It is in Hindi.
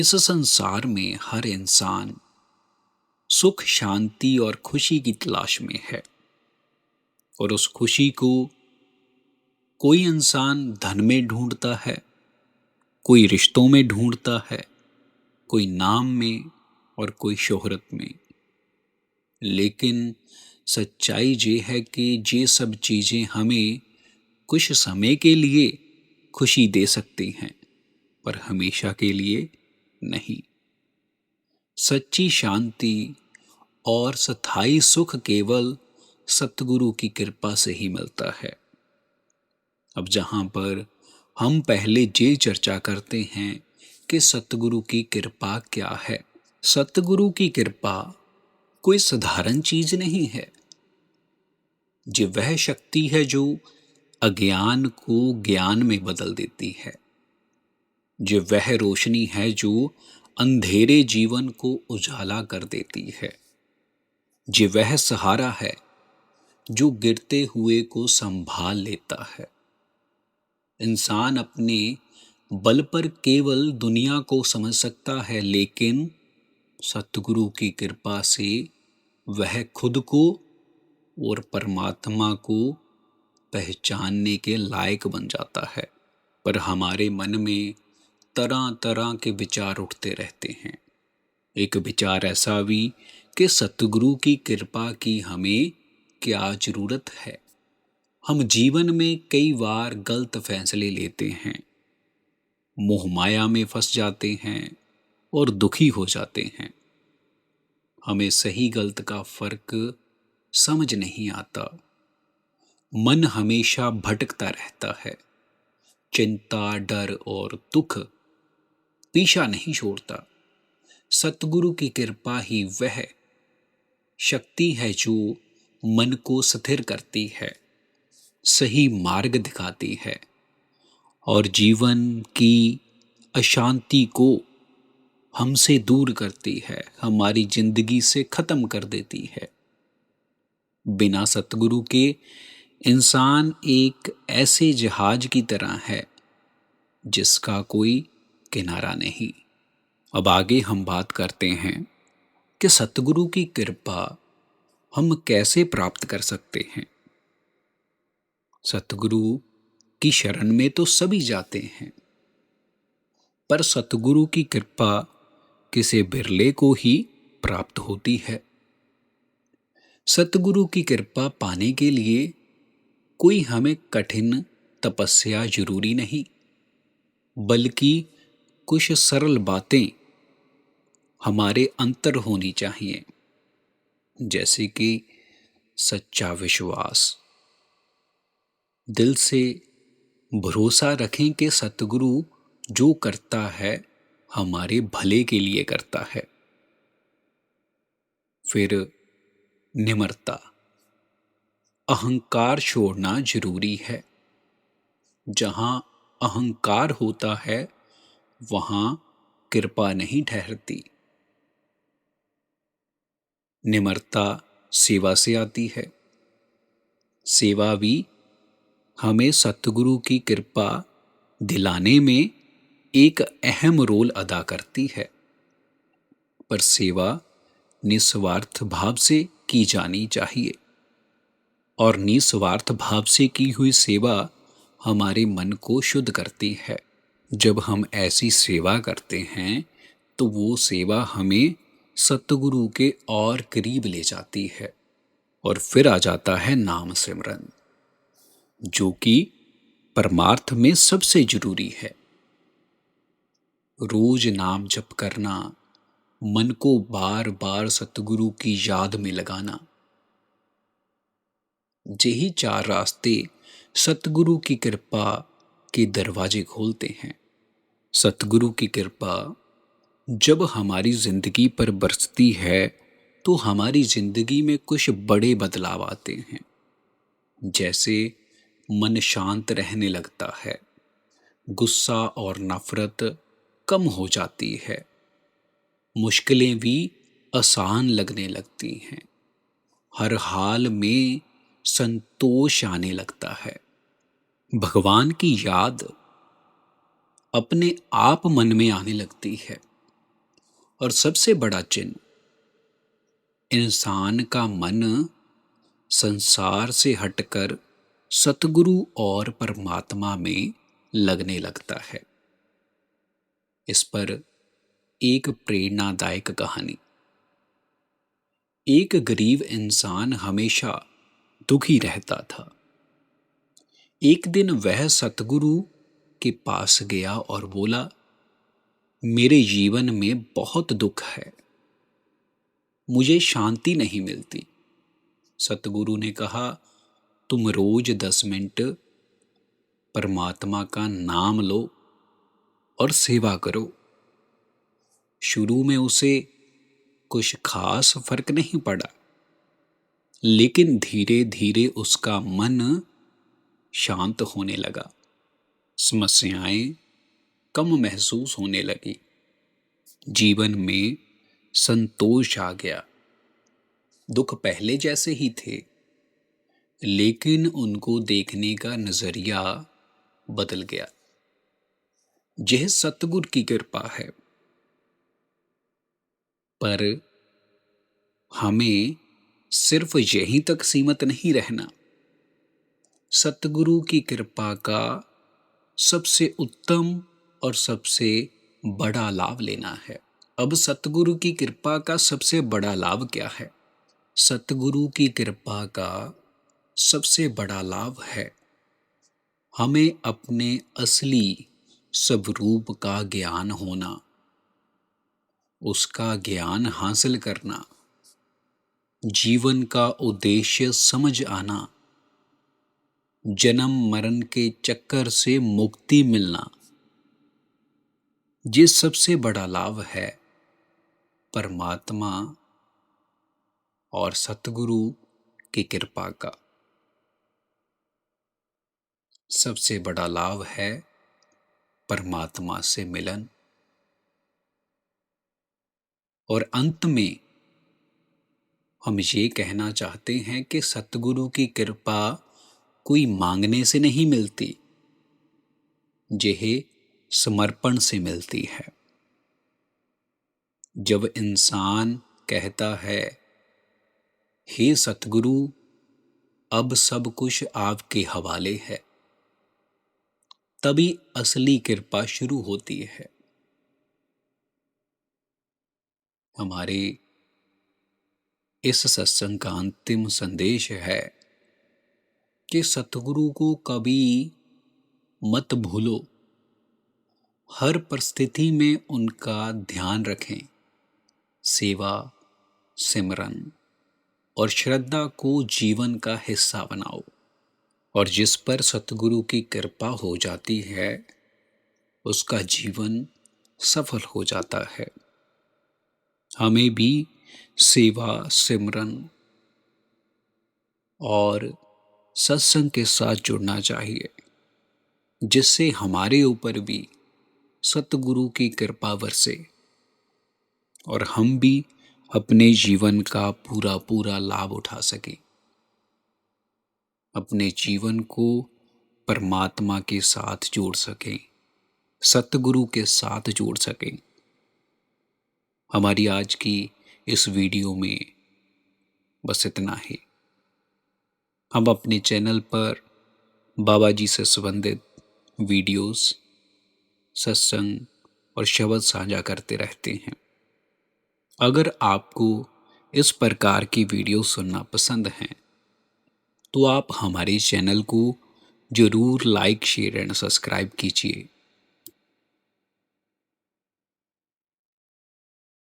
इस संसार में हर इंसान सुख शांति और खुशी की तलाश में है। और उस खुशी को कोई इंसान धन में ढूंढता है, कोई रिश्तों में ढूंढता है, कोई नाम में और कोई शोहरत में। लेकिन सच्चाई ये है कि ये सब चीज़ें हमें कुछ समय के लिए खुशी दे सकती हैं, पर हमेशा के लिए नहीं। सच्ची शांति और स्थायी सुख केवल सतगुरु की कृपा से ही मिलता है। अब जहाँ पर हम पहले ये चर्चा करते हैं कि सतगुरु की कृपा क्या है। सतगुरु की कृपा कोई साधारण चीज नहीं है। ये वह शक्ति है जो अज्ञान को ज्ञान में बदल देती है। ये वह रोशनी है जो अंधेरे जीवन को उजाला कर देती है। ये वह सहारा है जो गिरते हुए को संभाल लेता है। इंसान अपने बल पर केवल दुनिया को समझ सकता है, लेकिन सतगुरु की कृपा से वह खुद को और परमात्मा को पहचानने के लायक बन जाता है। पर हमारे मन में तरह तरह के विचार उठते रहते हैं। एक विचार ऐसा भी कि सतगुरु की कृपा की हमें क्या जरूरत है। हम जीवन में कई बार गलत फैसले लेते हैं, मोह माया में फंस जाते हैं और दुखी हो जाते हैं। हमें सही गलत का फर्क समझ नहीं आता। मन हमेशा भटकता रहता है। चिंता, डर और दुख पीछा नहीं छोड़ता। सतगुरु की कृपा ही वह शक्ति है जो मन को स्थिर करती है, सही मार्ग दिखाती है और जीवन की अशांति को हमसे दूर करती है, हमारी जिंदगी से खत्म कर देती है। बिना सतगुरु के इंसान एक ऐसे जहाज की तरह है जिसका कोई किनारा नहीं। अब आगे हम बात करते हैं कि सतगुरु की कृपा हम कैसे प्राप्त कर सकते हैं। सतगुरु की शरण में तो सभी जाते हैं, पर सतगुरु की कृपा किसी बिरले को ही प्राप्त होती है। सतगुरु की कृपा पाने के लिए कोई हमें कठिन तपस्या जरूरी नहीं, बल्कि कुछ सरल बातें हमारे अंतर होनी चाहिए, जैसे कि सच्चा विश्वास। दिल से भरोसा रखें कि सतगुरु जो करता है हमारे भले के लिए करता है। फिर निम्रता, अहंकार छोड़ना जरूरी है। जहां अहंकार होता है वहां कृपा नहीं ठहरती। निम्रता सेवा से आती है। सेवा भी हमें सतगुरु की कृपा दिलाने में एक अहम रोल अदा करती है। पर सेवा निस्वार्थ भाव से की जानी चाहिए, और निस्वार्थ भाव से की हुई सेवा हमारे मन को शुद्ध करती है। जब हम ऐसी सेवा करते हैं तो वो सेवा हमें सतगुरु के और करीब ले जाती है। और फिर आ जाता है नाम सिमरन, जो कि परमार्थ में सबसे जरूरी है। रोज नाम जप करना, मन को बार बार सतगुरु की याद में लगाना, यही चार रास्ते सतगुरु की कृपा के दरवाजे खोलते हैं। सतगुरु की कृपा जब हमारी जिंदगी पर बरसती है तो हमारी जिंदगी में कुछ बड़े बदलाव आते हैं। जैसे मन शांत रहने लगता है, गुस्सा और नफरत कम हो जाती है, मुश्किलें भी आसान लगने लगती हैं, हर हाल में संतोष आने लगता है। भगवान की याद अपने आप मन में आने लगती है। और सबसे बड़ा चिन्ह, इंसान का मन संसार से हटकर सतगुरु और परमात्मा में लगने लगता है। इस पर एक प्रेरणादायक कहानी। एक गरीब इंसान हमेशा दुखी रहता था। एक दिन वह सतगुरु के पास गया और बोला, मेरे जीवन में बहुत दुख है, मुझे शांति नहीं मिलती। सतगुरु ने कहा, तुम रोज 10 मिनट परमात्मा का नाम लो और सेवा करो। शुरू में उसे कुछ खास फर्क नहीं पड़ा, लेकिन धीरे धीरे उसका मन शांत होने लगा, समस्याएं कम महसूस होने लगी, जीवन में संतोष आ गया। दुख पहले जैसे ही थे, लेकिन उनको देखने का नजरिया बदल गया। यह सतगुरु की कृपा है। पर हमें सिर्फ यहीं तक सीमित नहीं रहना। सतगुरु की कृपा का सबसे उत्तम और सबसे बड़ा लाभ लेना है। अब सतगुरु की कृपा का सबसे बड़ा लाभ क्या है? सतगुरु की कृपा का सबसे बड़ा लाभ है हमें अपने असली स्वरूप का ज्ञान होना, उसका ज्ञान हासिल करना, जीवन का उद्देश्य समझ आना, जन्म मरण के चक्कर से मुक्ति मिलना। ये सबसे बड़ा लाभ है परमात्मा और सतगुरु की कृपा का। सबसे बड़ा लाभ है परमात्मा से मिलन। और अंत में हम ये कहना चाहते हैं कि सतगुरु की कृपा कोई मांगने से नहीं मिलती, यह समर्पण से मिलती है। जब इंसान कहता है, हे सतगुरु, अब सब कुछ आपके हवाले है, तभी असली कृपा शुरू होती है। हमारे इस सत्संग का अंतिम संदेश है कि सतगुरु को कभी मत भूलो, हर परिस्थिति में उनका ध्यान रखें। सेवा, सिमरन और श्रद्धा को जीवन का हिस्सा बनाओ, और जिस पर सतगुरु की कृपा हो जाती है, उसका जीवन सफल हो जाता है। हमें भी सेवा, सिमरन और सत्संग के साथ जुड़ना चाहिए, जिससे हमारे ऊपर भी सतगुरु की कृपा बरसे और हम भी अपने जीवन का पूरा पूरा लाभ उठा सकें, अपने जीवन को परमात्मा के साथ जोड़ सकें, सतगुरु के साथ जोड़ सकें। हमारी आज की इस वीडियो में बस इतना ही। हम अपने चैनल पर बाबा जी से संबंधित वीडियोस, सत्संग और शब्द साझा करते रहते हैं। अगर आपको इस प्रकार की वीडियो सुनना पसंद हैं, तो आप हमारे चैनल को जरूर लाइक, शेयर एंड सब्सक्राइब कीजिए।